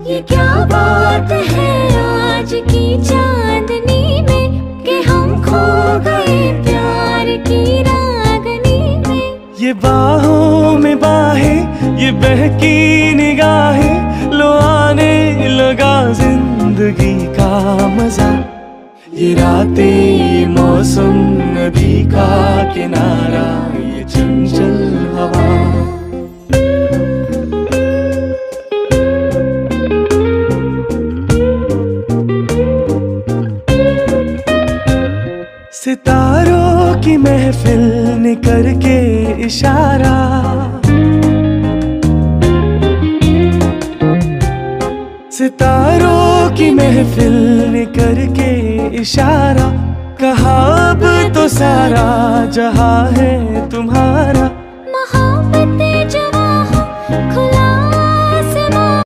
ये क्या बात है आज की चांदनी में कि हम खो गए प्यार की रागनी में। ये बाहों में बाहें, ये बहकी निगाहें, लो आने लगा जिंदगी का मजा। ये रातें, ये मौसम, नदी का किनारा, ये चंचल हवा। सितारों की महफिल ने करके इशारा, सितारों की महफिल ने करके इशारा, कहा अब तो सारा जहां है तुम्हारा।